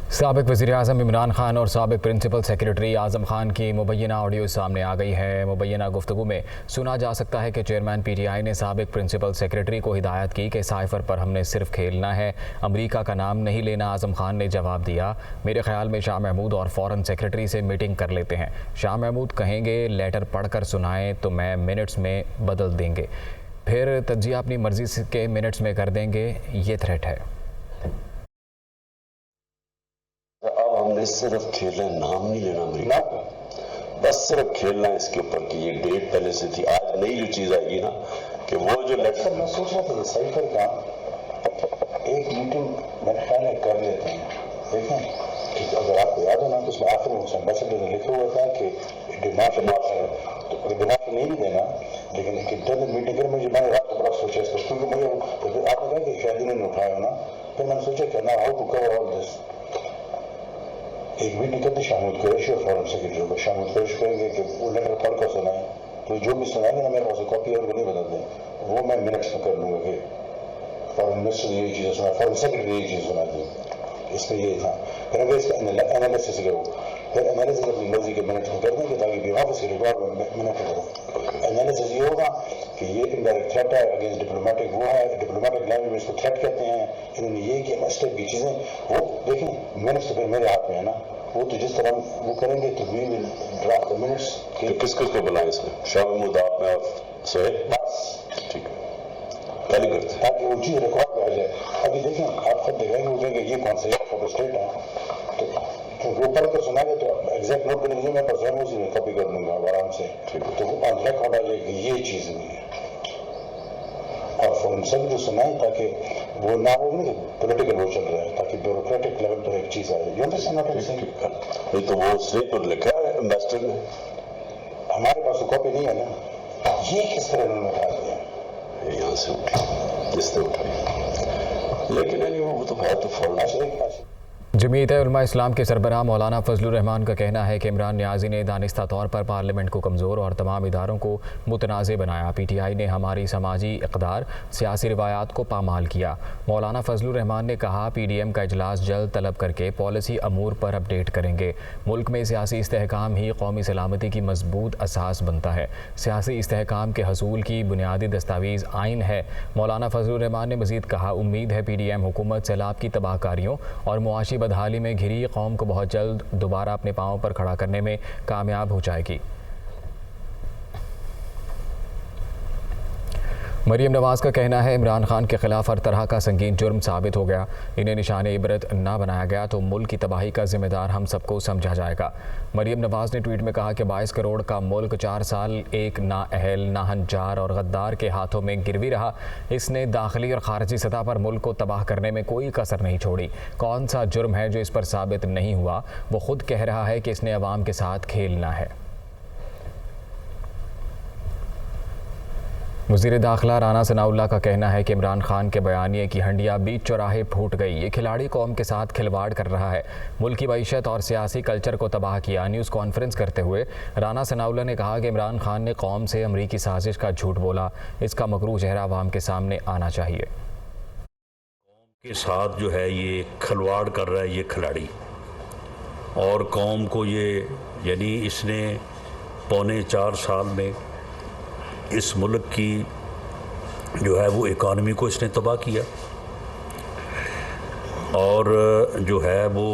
साबिक वज़ीर-ए-आज़म इमरान खान और साबिक प्रिंसिपल सेक्रेटरी आज़म खान की मुबैना ऑडियो सामने आ गई है। मुबैना गुफ्तगू में सुना जा सकता है कि चेयरमैन PTI ने साबिक प्रिंसिपल सेक्रेटरी को हिदायत की कि साइफ़र पर हमने सिर्फ खेलना है, अमरीका का नाम नहीं लेना। आज़म खान ने जवाब दिया, मेरे ख्याल में शाह महमूद और फ़ौरन सेक्रेटरी से मीटिंग कर लेते हैं। शाह महमूद कहेंगे लेटर पढ़ कर सुनाएँ तो मैं मिनट्स में बदल देंगे, फिर तज्जिया अपनी मर्ज़ी के मिनट्स में कर देंगे। ये थ्रेट है। हमने सिर्फ खेलना, नाम नहीं लेना अमरीका का, बस सिर्फ खेलना है इसके ऊपर कि ये डेट पहले से थी। आज नई जो चीज आएगी ना कि वो जो लेटर मैं सोच रहा था साइफर का एक मीटिंग मेरे ख्याल में कर लेते हैं। देखें अगर आपको याद हो ना तो उसमें आखिर में एम्बेसडर ने लिखा हुआ था कि डिमांड तो डिमांड नहीं भी देना, लेकिन एक इंटरनल मीटिंग कर मुझे मैंने रात को बड़ा सोचा इसको, क्योंकि मुझे आपने कहा कि शायद इन्होंने उठाया ना, फिर मैंने सोचा कि ना how to cover all this. एक मीटिंग करते शामिल कुरैशी और फॉरेन सेक्रेटरी को शामिल कुरैश करेंगे कि वो लेटर पढ़ कर सुनाए, तो जो भी सुनाएंगे ना मेरे पास कॉपी और नहीं बता दें, वो मैं मिनट्स में कर लूँगा कि फॉरेन मिनिस्टर ने यही चीज़ें सुना, फॉरेन सेक्रेटरी ने यही चीज़ सुना दी, इसमें ये था। फिर अगर इसका एनालिसिस करो, फिर एनालिसिस अपनी मर्जी के मिनट्स में कर देंगे ताकि ऑफिस के रिकॉर्ड में मिनट करो। एनालिसिस ये होगा कि ये इनडायरेक्ट थ्रेट है अगेंस्ट डिप्लोमेटिक, वो है डिप्लोमेटिक लैंग्वेज में इसको थ्रेट कहते हैं, इन्होंने ये किया इस टाइप की चीज़ें, वो देखें मिनट्स तो फिर मेरे हाथ में है ना, वो तो जिस तरह वो करेंगे तो we will draft the minutes. कि किस को बुलाएं इसमें? शाह महमूद, आप में सोहेल, ठीक है, पहले करते ताकि वो चीज़ रिकॉर्ड में आ जाए। अभी देखें आप खुद देखेंगे वो कहेंगे ये कौन सा फोटो स्टेट है, तो वो पढ़ कर सुनाएंगे तो एग्जैक्ट नोट करने के लिए मैं पर स्वयं उसी में कॉपी कर दूंगा आराम से, तो वो ऑन रिकॉर्ड आ जाएगी ये चीज़ हुई है। और फॉरन सब जो सुनाए ताकि वो ना हो ना पॉलिटिकल वो चल रहा है, ताकि ब्यूरोक्रेटिक लेवल पर एक चीज़ आए। नहीं तो वो उसने तो लिखा है एम्बेसडर ने, हमारे पास तो कॉपी नहीं है ना, ये किस तरह उन्होंने उठा दिया, यहाँ से उठी जिसने उठाई, लेकिन वो तो है तो फॉरन। जमीयत उलमा इस्लाम के सरबराह मौलाना फजलुर रहमान का कहना है कि इमरान नियाज़ी ने दानिस्ता तौर पर पार्लियामेंट को कमज़ोर और तमाम इदारों को मुतनाज़ बनाया। PTI ने हमारी समाजी इक़दार, सियासी रिवायात को पामाल किया। मौलाना फजलुर रहमान ने कहा PDM का इजलास जल्द तलब करके पॉलिसी अमूर पर अपडेट करेंगे। मुल्क में सियासी इस्तेहकाम ही कौमी सलामती की मजबूत असास बनता है। सियासी इस्तेहकाम के हसूल की बुनियादी दस्तावेज़ आइन है। मौलाना फजलुर रहमान ने मज़ीद कहा, उम्मीद है PDM हुकूमत सैलाब की तबाहकारियों और मुआशी बदहाली में घिरी कौम को बहुत जल्द दोबारा अपने पांवों पर खड़ा करने में कामयाब हो जाएगी। मरीम नवाज़ का कहना है, इमरान खान के खिलाफ हर तरह का संगीन जुर्म साबित हो गया, इन्हें निशान इबरत ना बनाया गया तो मुल्क की तबाही का जिम्मेदार हम सबको समझा जाएगा। मरीम नवाज़ ने ट्वीट में कहा कि 22 करोड़ का मुल्क 4 साल एक नाअहल, नाहंजार और गद्दार के हाथों में गिरवी रहा। इसने दाखिली और खारजी सतह पर मुल्क को तबाह करने में कोई कसर नहीं छोड़ी। कौन सा जुर्म है जो इस पर साबित नहीं हुआ? वो खुद कह रहा है कि इसने अवाम के साथ खेलना है। वज़ीर दाखिला राना सनाउल्लाह का कहना है कि इमरान खान के बयानिए की हंडिया बीच चौराहे फूट गई। ये खिलाड़ी कौम के साथ खिलवाड़ कर रहा है, मुल्क की मईशत और सियासी कल्चर को तबाह किया। न्यूज़ कॉन्फ्रेंस करते हुए राना सनाउल्लाह ने कहा कि इमरान खान ने कौम से अमरीकी साजिश का झूठ बोला, इसका मकरू चेहरा अवाम के सामने आना चाहिए। कौम के साथ जो है ये खिलवाड़ कर रहा है ये खिलाड़ी, और कौम को ये यानी इसने पौने 4 साल में इस मुल्क की जो है वो इकॉनमी को इसने तबाह किया, और जो है वो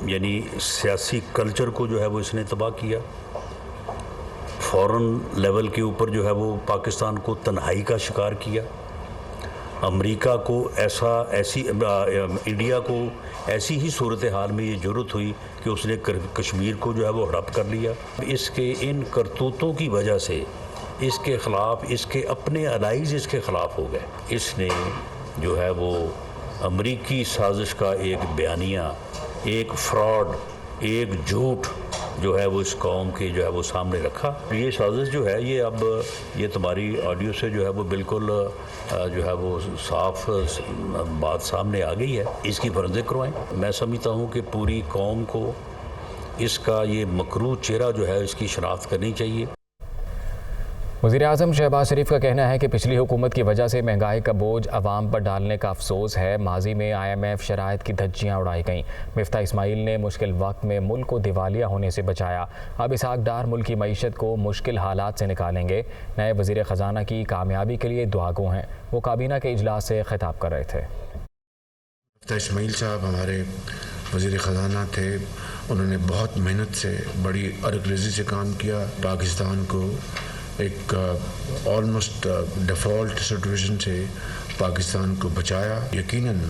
यानी सियासी कल्चर को जो है वो इसने तबाह किया। फॉरेन लेवल के ऊपर जो है वो पाकिस्तान को तन्हाई का शिकार किया। अमेरिका को इंडिया को ऐसी ही सूरत हाल में ये ज़रूरत हुई कि उसने कश्मीर को जो है वो हड़प कर लिया। इसके इन करतूतों की वजह से इसके ख़िलाफ़ इसके अपने अलाइज़ इसके ख़िलाफ़ हो गए। इसने जो है वो अमरीकी साजिश का एक बयानिया, एक फ्रॉड, एक झूठ जो है वो इस कौम के जो है वो सामने रखा। ये साजिश जो है ये अब ये तुम्हारी ऑडियो से जो है वो बिल्कुल जो है वो साफ बात सामने आ गई है। इसकी फर्ज़ करवाएं। मैं समझता हूँ कि पूरी कौम को इसका ये मकरू चेहरा जो है इसकी शनाख्त करनी चाहिए। वज़ीर-ए-आज़म शहबाज शरीफ का कहना है कि पिछली हुकूमत की वजह से महंगाई का बोझ अवाम पर डालने का अफसोस है। माजी में IMF शराइत की धज्जियाँ उड़ाई गईं। मिफ्ता इस्माइल ने मुश्किल वक्त में मुल्क को दिवालिया होने से बचाया। अब इसहाक डार मुल्क की मईशत को मुश्किल हालात से निकालेंगे। नए वज़ीर ख़जाना की कामयाबी के लिए दुआगो हैं। वो काबीना के इजलास से खिताब कर रहे थे। मिफ्ता इस्माइल साहब हमारे वज़ीर ख़जाना थे। उन्होंने बहुत मेहनत से, बड़ी अरगरेज़ी से काम किया। पाकिस्तान को एक ऑलमोस्ट डिफ़ॉल्ट सिचुएशन से पाकिस्तान को बचाया। यकीनन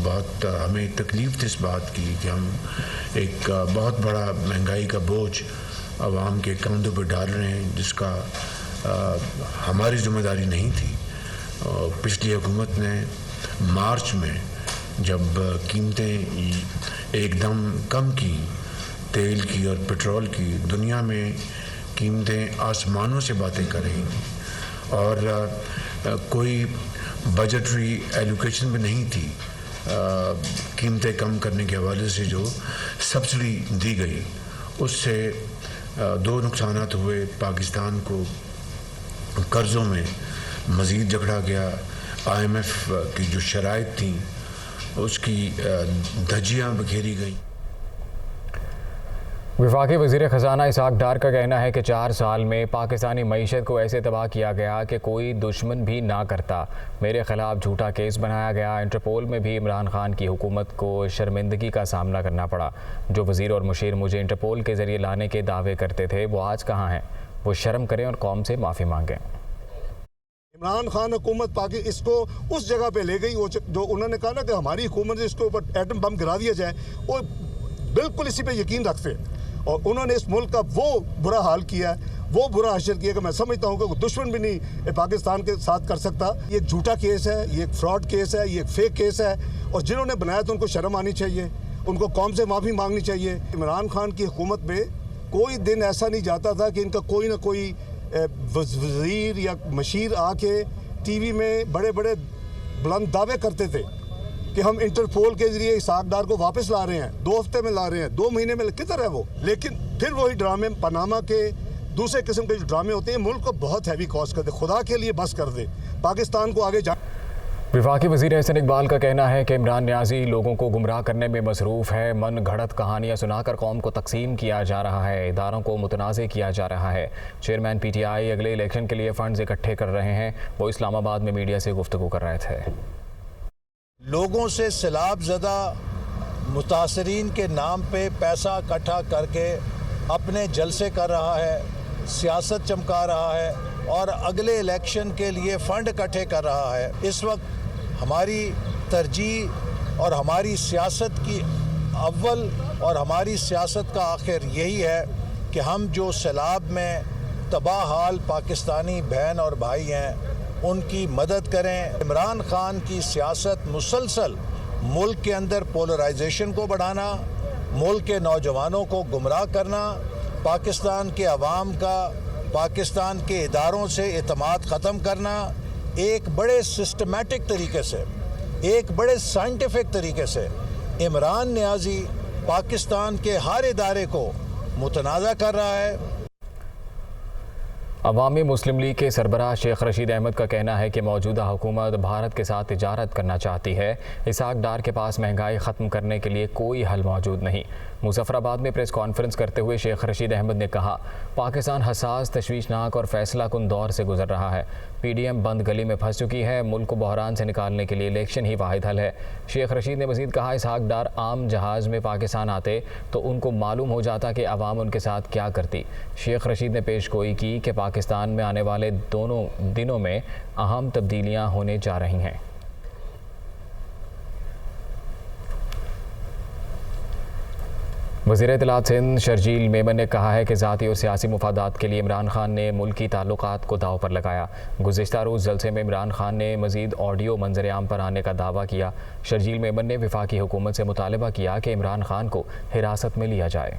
बहुत हमें तकलीफ़ थी इस बात की कि हम एक बहुत बड़ा महंगाई का बोझ आवाम के कंधों पर डाल रहे हैं, जिसका हमारी ज़िम्मेदारी नहीं थी। पिछली हुकूमत ने मार्च में जब कीमतें एकदम कम की, तेल की और पेट्रोल की, दुनिया में कीमतें आसमानों से बातें कर रही थी और कोई बजटरी एलोकेशन में नहीं थी। कीमतें कम करने के हवाले से जो सब्सिडी दी गई, उससे दो नुकसानात हुए। पाकिस्तान को कर्ज़ों में मज़ीद जकड़ा गया। IMF की जो शराइत थी उसकी धज्जियाँ बखेरी गई। वफाकी वज़ीर ख़जाना इसहाक डार का कहना है कि 4 साल में पाकिस्तानी मईशत को ऐसे तबाह किया गया कि कोई दुश्मन भी ना करता। मेरे ख़िलाफ़ झूठा केस बनाया गया। इंटरपोल में भी इमरान खान की हुकूमत को शर्मिंदगी का सामना करना पड़ा। जो वज़ीर और मुशीर मुझे इंटरपोल के ज़रिए लाने के दावे करते थे, वो आज कहाँ हैं? वो शर्म करें और कौम से माफ़ी मांगें। इमरान खान हुकूमत इसको उस जगह पे ले गई, वो जो उन्होंने कहा ना कि हमारी हुकूमत से इसके ऊपर एटम बम गिरा दिया जाए, वो बिल्कुल इसी पे यकीन रखते और उन्होंने इस मुल्क का वो बुरा हाल किया, वो बुरा हशर किया कि मैं समझता हूँ कि दुश्मन भी नहीं पाकिस्तान के साथ कर सकता। ये एक झूठा केस है, ये एक फ्रॉड केस है, ये एक फेक केस है और जिन्होंने बनाया तो उनको शर्म आनी चाहिए, उनको कौम से माफ़ी मांगनी चाहिए। इमरान खान की हुकूमत में कोई दिन ऐसा नहीं जाता था कि इनका कोई ना कोई वज़ीर या मशीर आके TV में बड़े बड़े बुलंद दावे करते थे कि हम इंटरपोल के जरिए इसहाक डार को वापस ला रहे हैं, 2 हफ्ते में ला रहे हैं, 2 महीने में किधर है वो। लेकिन फिर वही ड्रामे, पनामा के दूसरे किस्म के जो ड्रामे होते हैं, मुल्क को बहुत हैवी कॉस्ट करते। खुदा के लिए बस कर दे, पाकिस्तान को आगे जा। वफाकी वज़ीर एहसन इकबाल का कहना है कि इमरान न्याज़ी लोगों को गुमराह करने में मसरूफ़ है। मन घड़त कहानियाँ सुनाकर कौम को तकसीम किया जा रहा है, इदारों को मुतनाज़े किया जा रहा है। चेयरमैन PTI अगले इलेक्शन के लिए फ़ंड्स इकट्ठे कर रहे हैं। वो इस्लामाबाद में मीडिया से गुफ्तगू कर रहे थे। लोगों से सैलाब ज़दा मुतासरीन के नाम पे पैसा इकट्ठा करके अपने जलसे कर रहा है, सियासत चमका रहा है और अगले इलेक्शन के लिए फ़ंड इकट्ठे कर रहा है। इस वक्त हमारी तरजीह और हमारी सियासत की अव्वल और हमारी सियासत का आखिर यही है कि हम जो सैलाब में तबाह हाल पाकिस्तानी बहन और भाई हैं, उनकी मदद करें। इमरान खान की सियासत मुसलसल मुल्क के अंदर पोलराइजेशन को बढ़ाना, मुल्क के नौजवानों को गुमराह करना, पाकिस्तान के अवाम का पाकिस्तान के इदारों से एतमाद ख़त्म करना, एक बड़े सिस्टमेटिक तरीके से, एक बड़े साइंटिफिक तरीके से इमरान न्याज़ी पाकिस्तान के हर इदारे को मुतनाज़ा कर रहा है। अवामी मुस्लिम लीग के सरबराह शेख रशीद अहमद का कहना है कि मौजूदा हुकूमत भारत के साथ तिजारत करना चाहती है। इसहाक डार के पास महंगाई ख़त्म करने के लिए कोई हल मौजूद नहीं। मुजफ्फराबाद में प्रेस कॉन्फ्रेंस करते हुए शेख रशीद अहमद ने कहा, पाकिस्तान हसास, तशवीशनाक और फैसला कुन दौर से गुजर रहा है। PDM बंद गली में फंस चुकी है। मुल्क को बहरान से निकालने के लिए इलेक्शन ही वाहिद हल है। शेख रशीद ने मज़ीद कहा, इसहाक डार आम जहाज़ में पाकिस्तान आते तो उनको मालूम हो जाता कि अवाम उनके साथ क्या करती। शेख रशीद ने पेशगोई की कि पाकिस्तान में आने वाले दोनों दिनों में अहम तब्दीलियां होने जा रही हैं। वज़ीर इत्तलात सिंध शर्जील मेमन ने कहा है कि ज़ाती और सियासी मुफादात के लिए इमरान खान ने मुल्की ताल्लुकात को दाव पर लगाया। गुज़िश्ता रोज़ जलसे में इमरान खान ने मज़ीद ऑडियो मंजर-ए-आम पर आने का दावा किया। शर्जील मेमन ने वफाकी हुकूमत से मुतालबा किया कि इमरान खान को हिरासत में लिया जाए।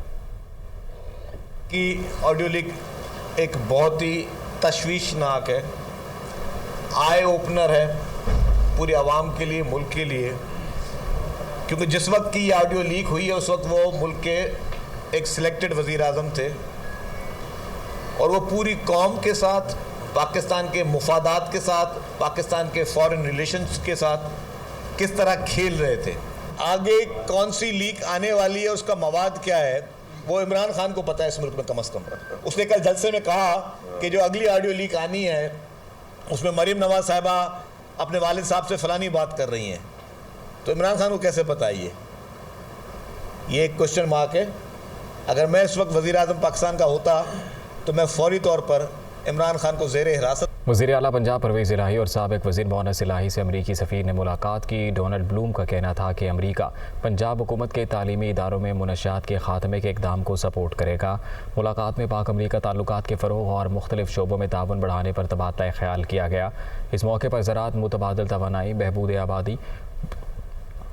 कि ऑडियो लीक एक बहुत ही तशवीशनाक है, आई ओपनर है पूरी आवाम के लिए, मुल्क के लिए, क्योंकि जिस वक्त की ये ऑडियो लीक हुई है उस वक्त वो मुल्क के एक सिलेक्टेड वज़ीर आज़म थे और वो पूरी कौम के साथ, पाकिस्तान के मुफादात के साथ, पाकिस्तान के फॉरेन रिलेशंस के साथ किस तरह खेल रहे थे। आगे कौन सी लीक आने वाली है, उसका मवाद क्या है, वो इमरान खान को पता है इस मुल्क में कम से कम। उसने कल जलसे में कहा कि जो अगली ऑडियो लीक आनी है उसमें मरीम नवाज साहिबा अपने वालिद साहब से फलानी बात कर रही हैं, तो इमरान खान को कैसे पता है? ये एक क्वेश्चन मार्क है। अगर मैं इस वक्त वज़ीर आज़म पाकिस्तान का होता तो मैं फौरी तौर पर इमरान खान को ज़ेरे हिरासत। वज़ीर आला पंजाब परवेज़ इलाही और साबिक़ वज़ीर मोहनस इलाही से अमरीकी सफ़ीर ने मुलाकात की। डोनाल्ड ब्लूम का कहना था कि अमरीका पंजाब हुकूमत के तालीमी इदारों में मुनशियात के ख़ात्मे के इक़दाम को सपोर्ट करेगा। मुलाकात में पाक अमरीका ताल्लुकात के फ़रोग़ और मुख्तलिफ़ शोबों में ताउन बढ़ाने पर तबादला ख़याल किया गया। इस मौके पर ज़राअत, मुतबादिल तवानाई, बहबूद आबादी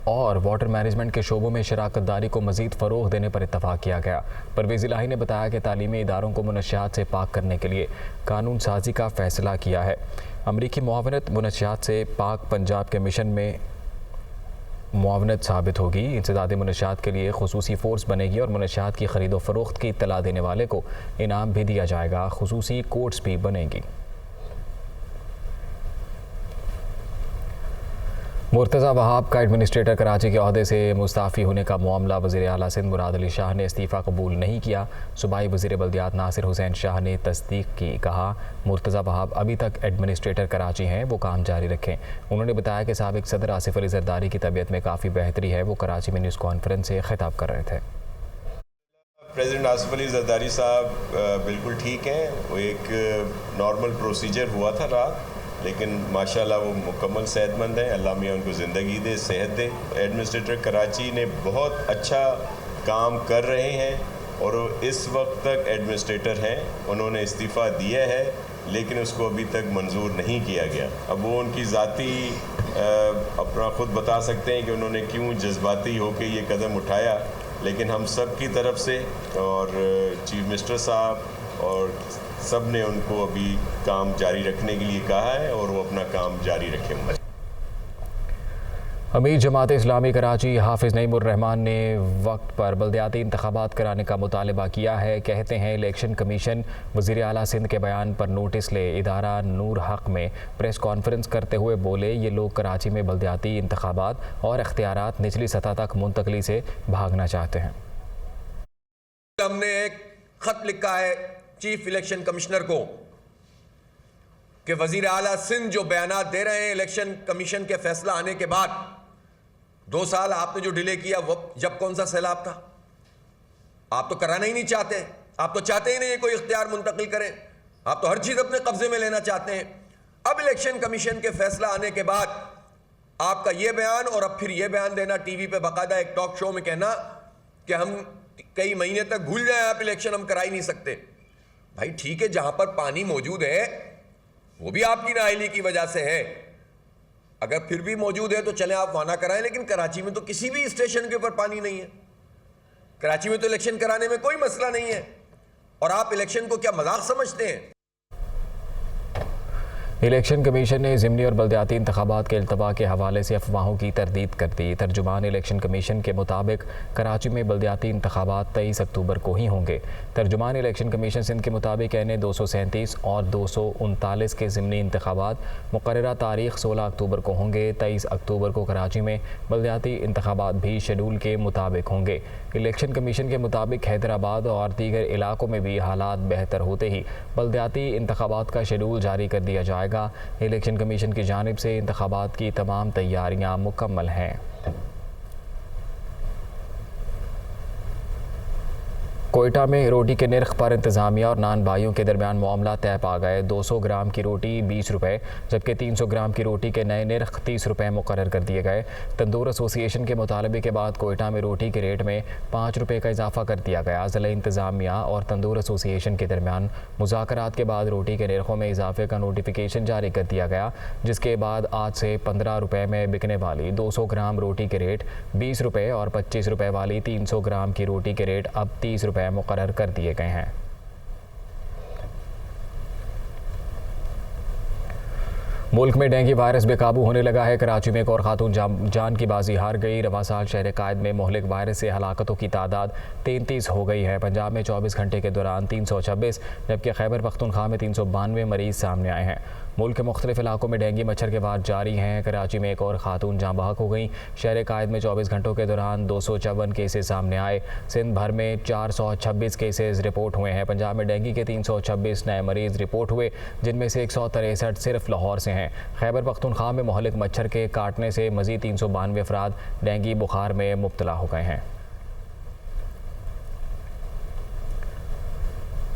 और वाटर मैनेजमेंट के शोबों में शराकत दारी को मज़ीद फ़रोग़ देने पर इत्तफ़ाक़ किया गया। परवेज़ इलाही ने बताया कि तालीमी इदारों को मुनशियात से पाक करने के लिए कानून साजी का फ़ैसला किया है। अमरीकी मुआवनत मुनशियात से पाक पंजाब के मिशन में मुआवनत साबित होगी। इंसदादी मुनशियात के लिए खुसूसी फ़ोर्स बनेगी और मुनशियात की ख़रीद व फ़रोख्त की इत्तला देने वाले को इनाम भी दिया जाएगा। खुसूसी कोर्ट्स भी बनेंगी। मुर्तज़ा वहाब का एडमिनिस्ट्रेटर कराची के ओहदे से मुस्ताफ़ी होने का मामला वज़ीर आला सिंध मुराद अली शाह ने इस्तीफ़ा कबूल नहीं किया। सूबाई वज़ीर बल्दियात नासिर हुसैन शाह ने तस्दीक की। कहा, मुर्तज़ा वहाब अभी तक एडमिनिस्ट्रेटर कराची हैं, वो काम जारी रखें। उन्होंने बताया कि साबिक़ सदर आसिफ अली ज़रदारी की तबीयत में काफ़ी बेहतरी है। वो कराची में न्यूज़ कॉन्फ्रेंस से खिताब कर रहे थे। प्रेसिडेंट आसिफ अली ज़रदारी साहब बिल्कुल ठीक हैं। वो एक नॉर्मल प्रोसीजर हुआ था रात, लेकिन माशाल्लाह वो मुकम्मल सेहतमंद हैं। अल्लाह मियाँ उनको ज़िंदगी दे, सेहत दे। एडमिनिस्ट्रेटर कराची ने बहुत अच्छा काम कर रहे हैं और इस वक्त तक एडमिनिस्ट्रेटर हैं। उन्होंने इस्तीफ़ा दिया है लेकिन उसको अभी तक मंजूर नहीं किया गया। अब वो उनकी ज़ाती अपना ख़ुद बता सकते हैं कि उन्होंने क्यों जज्बाती होकर ये कदम उठाया, लेकिन हम सब की तरफ से और चीफ मिनिस्टर साहब और सब ने उनको अभी काम जारी रखने के लिए कहा है और वो अपना काम जारी रखेंगे। अमीर जमात इस्लामी कराची हाफिज़ नईमुर रहमान ने वक्त पर बल्दियाती इंतखाबात कराने का मुतालबा किया है। कहते हैं इलेक्शन कमीशन वज़ीर आला सिंध के बयान पर नोटिस ले। इदारा नूर हक में प्रेस कॉन्फ्रेंस करते हुए बोले, ये लोग कराची में बल्दियाती इंतखाबात और इख्तियारात निचली सतह तक मुंतकली से भागना चाहते हैं। हमने एक ख़त लिखा है चीफ इलेक्शन कमिश्नर को कि वज़ीर आला सिंध जो बयानात दे रहे हैं इलेक्शन कमीशन के फैसला आने के बाद, 2 साल आपने जो डिले किया वो जब कौन सा सैलाब था? आप तो कराना ही नहीं चाहते। आप तो चाहते ही नहीं कोई इख्तियार मुंतकिल करें। आप तो हर चीज़ अपने कब्जे में लेना चाहते हैं। अब इलेक्शन कमीशन के फैसला आने के बाद आपका ये बयान और अब फिर ये बयान देना, टीवी पे बाकायदा एक टॉक शो में कहना कि हम कई महीने तक भूल जाए आप इलेक्शन हम करा ही नहीं सकते। भाई ठीक है, जहां पर पानी मौजूद है वो भी आपकी नाअहली की वजह से है। अगर फिर भी मौजूद है तो चले आप वहां ना कराएं, लेकिन कराची में तो किसी भी स्टेशन के ऊपर पानी नहीं है। कराची में तो इलेक्शन कराने में कोई मसला नहीं है और आप इलेक्शन को क्या मजाक समझते हैं? इलेक्शन कमीशन ने ज़िमनी और बल्दियाती इंतखाबात के इल्तवा के हवाले से अफवाहों की तरदीद कर दी। तर्जुमान इलेक्शन कमीशन के मुताबिक कराची में बल्दियाती इंतखाबात 23 अक्टूबर को ही होंगे। तर्जुमान इलेक्शन कमीशन सिंध के मुताबिक एन 237 और 239 के ज़िमनी इंतखाबात मुकर्ररा तारीख 16 अक्टूबर को होंगे। 23 अक्टूबर को कराची में बल्दियाती इंतखाबात भी शेड्यूल के मुताबिक होंगे। इलेक्शन कमीशन के मुताबिक हैदराबाद और दीगर इलाकों में भी हालात बेहतर होते ही बल्दियाती इंतखाबात का शेड्यूल जारी कर दिया जाएगा। इलेक्शन कमीशन की जानिब से इंतखाबात की तमाम तैयारियां मुकम्मल हैं। कोयटा में रोटी के निर्ख पर इंतज़ामिया और नान भाइयों के दरमियान मामला तय पा गए। 200 ग्राम की रोटी 20 रुपये जबकि 300 ग्राम की रोटी के नए निर्ख 30 रुपये मुकर्रर कर दिए गए। तंदूर एसोसिएशन के मुतालबे के बाद कोयटा में रोटी के रेट में 5 रुपये का इजाफा कर दिया गया। ज़िला इंतज़ामिया और तंदूर एसोसिएशन के दरमियान मुज़ाकरात के बाद रोटी के निर्खों में इजाफे का नोटिफिकेशन जारी कर दिया गया, जिसके बाद आज से 15 रुपये में बिकने वाली 200 ग्राम रोटी के रेट 20 रुपये और 25 रुपये वाली 300 ग्राम की रोटी के रेट अब 30 रुपये मुकर्रर कर दिए गए हैं। मुल्क में डेंगू वायरस बेकाबू होने लगा है। कराची में एक और खातून जान की बाजी हार गई। रवा साल शहर कायद में मोहलिक वायरस से हलाकतों की तादाद 33 हो गई है। पंजाब में 24 घंटे के दौरान 326, जबकि खैबर पख्तूनख्वा में 392 मरीज सामने आए हैं। मुल्क के मुख्तलिफ इलाकों में डेंगू मच्छर के वार जारी हैं। कराची में एक और खातून जाँ बहक हो गई। शहर कायद में 24 घंटों के दौरान 254 केसेस सामने आए। सिंध भर में 426 केसेस रिपोर्ट हुए हैं। पंजाब में डेंगू के 326 नए मरीज रिपोर्ट हुए, जिनमें से 163 सिर्फ लाहौर से हैं। खैबर पख्तूनख्वा में मोहलिक मच्छर के काटने से मजीद 392 अफराद डेंगू बुखार में मुब्तला हो गए हैं।